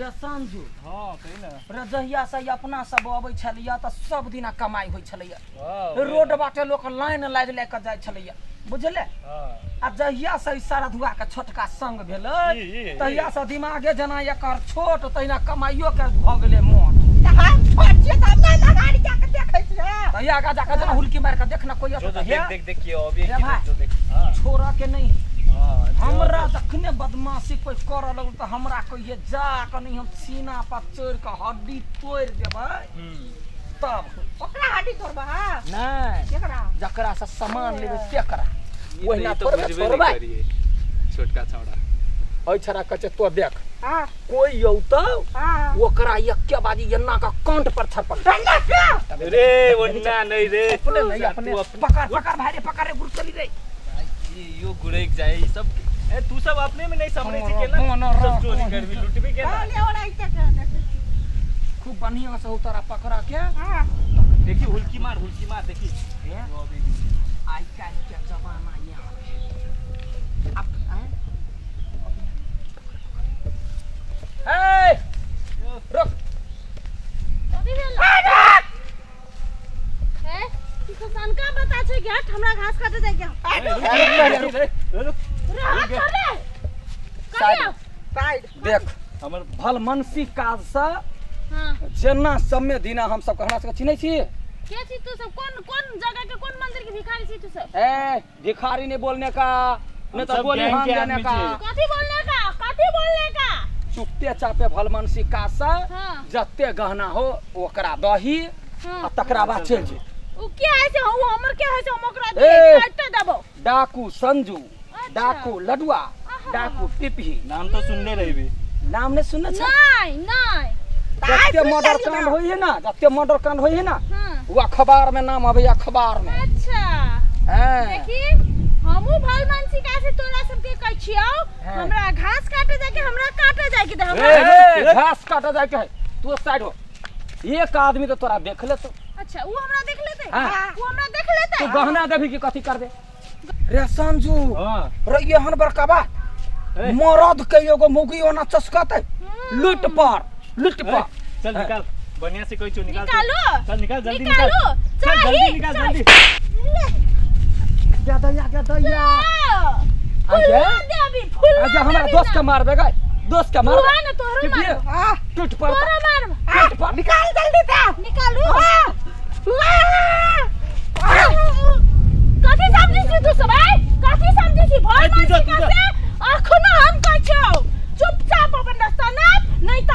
रे संजू हां कही ना रे जहिया से अपना सब आबै छलिया त सब दिना कमाई होय छलिया रोड बाटे लोक लाइन लाग ले के जाय छलिया बुझले हां आ जहिया से सारा धुआ के छोटका संग भेलै तहिया से दिमागे जना एकर छोट तहिना कमाइयो के भ गेलै मोट छोट छियै त अपना लगाड़ी जाके देखै छै तहिया का जाके जना हुलकी मार के देखना कोई देख देख के अभी जो देख हां छोरा के नहीं हमरा दखने बदमाशी कोई कर लगल त हमरा कहिए जा कनी हम सीना पर चोर के हड्डी तोड़ देबै तब ओकरा हड्डी तोड़बा नहीं केकरा जकरा से सामान लेबे तेकरा ओहिना तोड़बा छोटका छौड़ा ओइ छरा कचे तो देख हां कोई यौतो ओकरा एके बाजी एन्ना का कांट पर छपक रे ओन्ना नहीं रे अपने नहीं अपने पकड़ पकड़ भाई रे पकड़ रे गुरचली रे यो गुड़ेक जाए सब ए तू सब अपने में नहीं समझे छी के ना सब चोरी कर भी लूट भी के ना ले ओरा इते खूब बढ़िया से उतारा पकड़ा के हां देखी हुलकी मार देखी आई काल के जमाना ये अब ए रुक अभी भेल ए किसान का बता छै घाट हमरा घास काटे जाय के साइड देख हमर भलमनसी काज से हां जेना समय दिना हम सब कहना से चिन्है छी के छी तू सब कौन जगह के कौन मंदिर के भिखारी छी तू सब ए भिखारी नहीं बोलने का नहीं तो बोली हां देने का कथि बोलने का चुपते चापे भलमनसी काज से जत्ते गहना हो ओकरा दही आ तकरा बाद चल जे उ क्या है से हमर क्या है से हम ओकरा काट देबो डाकू संजू डाकू लडुआ डाकू टिपही नाम तो सुनले रहिबे नाम नहीं सुनने छ नहीं जत्ते मर्डर कांड होई है ना जत्ते मर्डर कांड होई है ना वो अखबार में नाम आवे अखबार में अच्छा देखी हमहु भलमनसी का से तोरा सब के कह छियौ हमरा घास काटे जाय के हमरा काटे जाय के हमरा घास काटे जाय के तू साइड हो एक आदमी तो तोरा देख ले तो अच्छा वो हमरा देख लेते वो हमरा देख लेते तू गहना देबी की कथि कर दे रे संजू रे एहन बड़का बात मरद के एगो मुगी ओना चसकते लूट पर चल निकाल बढ़िया से कोई चो निकाल चल निकाल जल्दी निकाल चल जल्दी निकाल जल्दी क्या दैया आजा हमरा दोस्त के मार देगा दोस्त के मार ना तोहरा टूट पर निकाल जल्दी से निकालू कथि समझी छी तू सब कथि समझी छी भलमनसी का से अखनो हम कहै छौ चुपचाप अपन रास्ता नाप नहीं त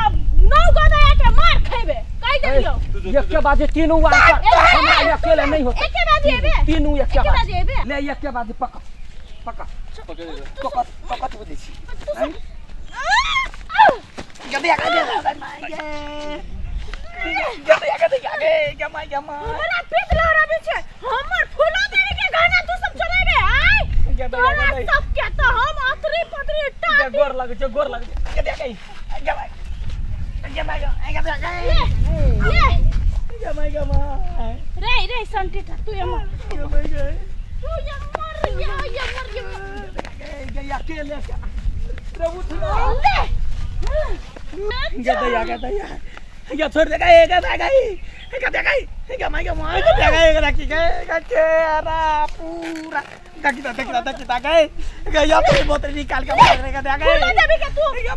नौ गदया के मार खैबे कह देलियो एक के बाजे तीनों आंसर हमरा अकेले नहीं होता एक के बाजे एबे तीनों एक के बाजे एबे ले एक के बाजे पकड़ तू दे छी गदया हमरा पेट लहरा भी छै हमर फूलो देने के गहना तू सब चलेबे आय तोरा सब के तो हम अतरी पतरी टाटी गोर लगे छै रे संटी तू ये मर अकेले क्या छोड़ देगा पूरा बोतल निकाल के मार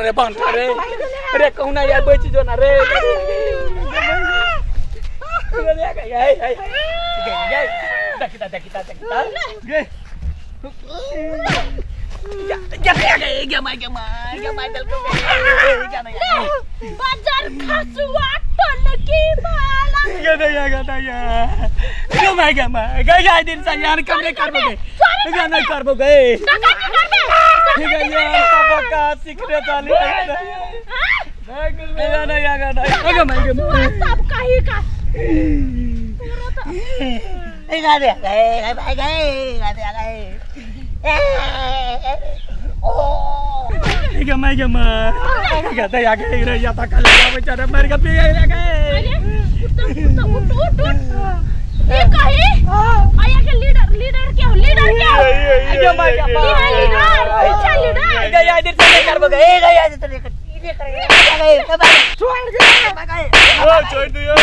रे बांध रे कहूं ना यार बच जो ना रे बाजार खसुआ टलकी वाला दिन से यार कब नहीं करबोगे ठीक है यार सबका सीक्रेट वाली सब कहीं का गए मैं कहता है आगे रैया था कल बेचारा मर गया ये कही आया के लीडर क्या हो लीडर गया इधर से लेकर गए गया इधर से लेकर छोड़ दियो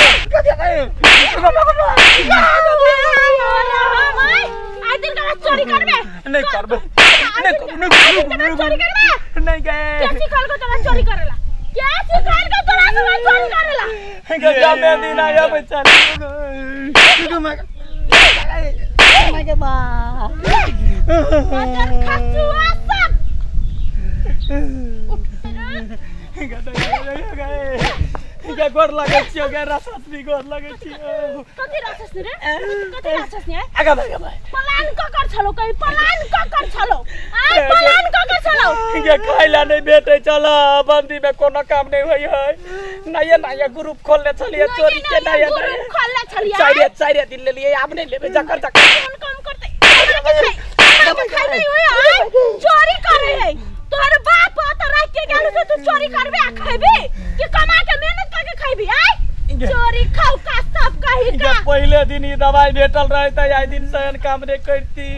चोरी करबे नहीं करबे नहीं गए कैसी खाल को तोरा चोरी करेला कैसी खाल को तोरा चोरी करेला गया मैं दिन आया बेचारा मैं के बा मदर खसुआ सब क्या गोर लगे छियो के रासस भी गोर लगे छियो कति रासस रे कति रासस ने आगा भाई प्लान क कर छलो कहीं प्लान क कर छलो प्लान क कर छलो ये खाइला नहीं बेटे चला बंदी में कोनो काम नहीं होई है नया ग्रुप खोलने चलिए चोरी के नया ग्रुप खोलने चलिए चारिया दिन ले लिए आपने लेबे जाकर कौन काम करते खाई नहीं होय चोरी करे है तोहर बाप तो रात के गेलु से तू चोरी करबे आ खाइबे कि कमा के मेहनत करके खाइबे आय चोरी खाऊ का सब कही का पहले दिन ही दवाई भेटल रहे त आई दिन सहन काम रे करती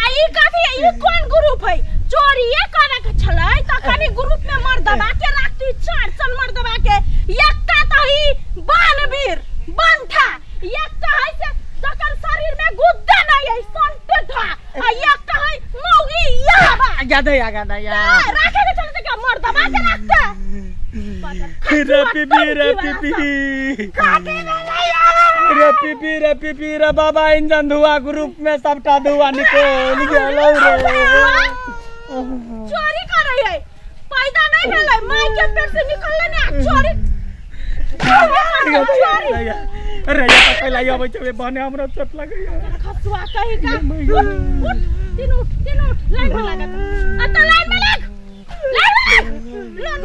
आई काफी ई कौन ग्रुप है चोरी ये करे के छलै त कनी ग्रुप में मर दबा के राखती चार चल मर दबा के एकटा त ही बानवीर बंठा एकटा है से जकर शरीर में गुद्दा नहीं है संठा आ एकटा है मौगी याबा आगा राखे के चलते क्या मर दबा के रखता रपी रे बाबा इंजन धुआं ग्रुप में सबटा धुआं निकल गेलौ रे चोरी कर रही है पैदा नहीं भेलै माय के पेट से निकलले ने चोरी अरे ये तो कहला आबै छे बने हमरा चोट लगैया खसुआ कही का तीन उठ लाइन में लगा आ तो लाइन में लग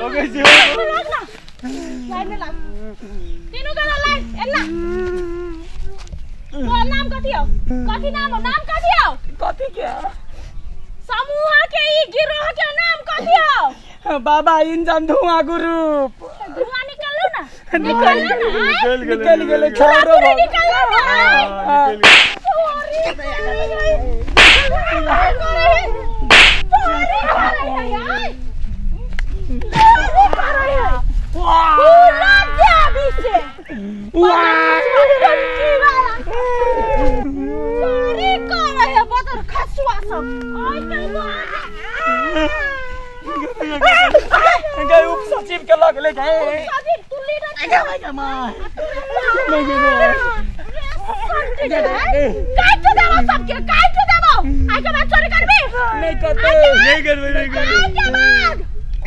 लगे छी लाइन में लग तीनों का लाइन एला तो नाम कथि हो कथि नाम कथि हो कथि के समूह के ई गिरोह के नाम कथि हो बाबा इंजन धुआं ग्रुप धुआं निकललो ना निकल गेले छोरो निकललो ना सचिव के लग ले गए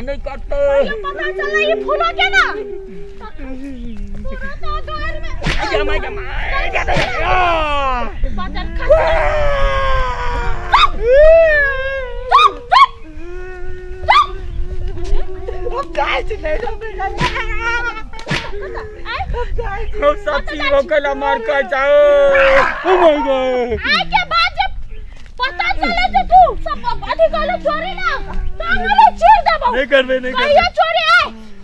नहीं करते पता चला ये फूलो क्या ना सचिव कला मार कर जाओ आके बाद जब पता चले तो तू सब अधिकारी चोरी ना तांगले चीर देबो नहीं करबे कहियो चोरी है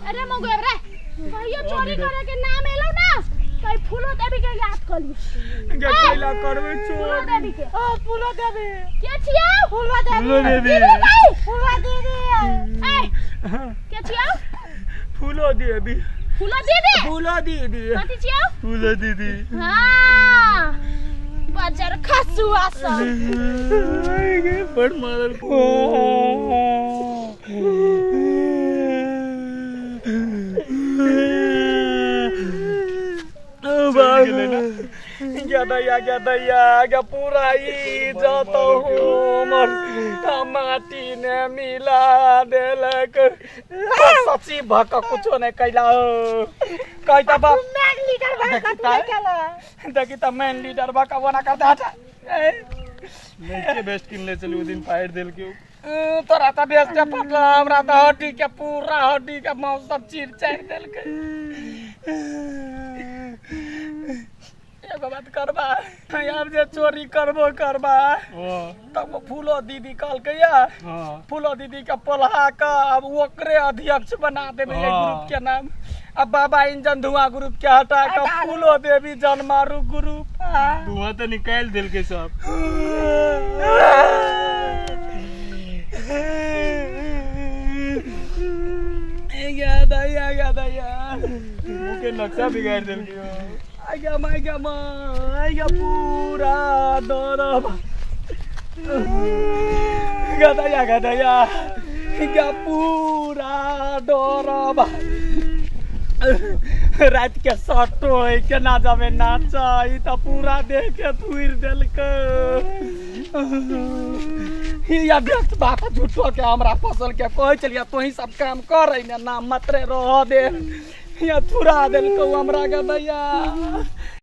अरे मगो रे कहियो चोरी करे के नाम एलो ना कई फूलो देवी के याद कली के कइला करबे चोर देवी के फूलो देबे के छिया फूलो देबे फूलो दीदी ए के छिया फूलो देबी फूलो दीदी कथि छिया फूलो दीदी हां बाजार खसुआ सब बड़ मारल क्या पूरा ही जाता हूँ माटी ने मिला देलक सची भका कुछो नहीं कैला कहता बाप मैन लीडर भका तू केला देखी त मैन लीडर भका बना करता हटा नहीं के बेस्ट किन ले चलू दिन फाइट देल के तोरा त बेस्ट पटला हमरा त हड्डी के पूरा हड्डी के मांस सब चीर चार देल के एगो बात करबा अब जे चोरी करबो करबा तब फूलो दीदी कहल के फूलो दीदी के पोल्हा का अब ओकरे अध्यक्ष बना देबे ये ग्रुप के नाम। अब बाबा इंजन धुआं ग्रुप के हटा के फूलो देवी जनमारू ग्रुप धुआं तो निकाल दिल के सब। मुके नक्शा बिगाड़ दिल के पूरा दरब गदया पूरा डरब रात के सटो के ना जावे नाच तो पूरा देख के थुर दिल व्यक्त बात झूठो के हमरा फसल के कह चलिए तो ही सब काम कर ना मात्रे रह दे थुरा दिल हमरा गदैया।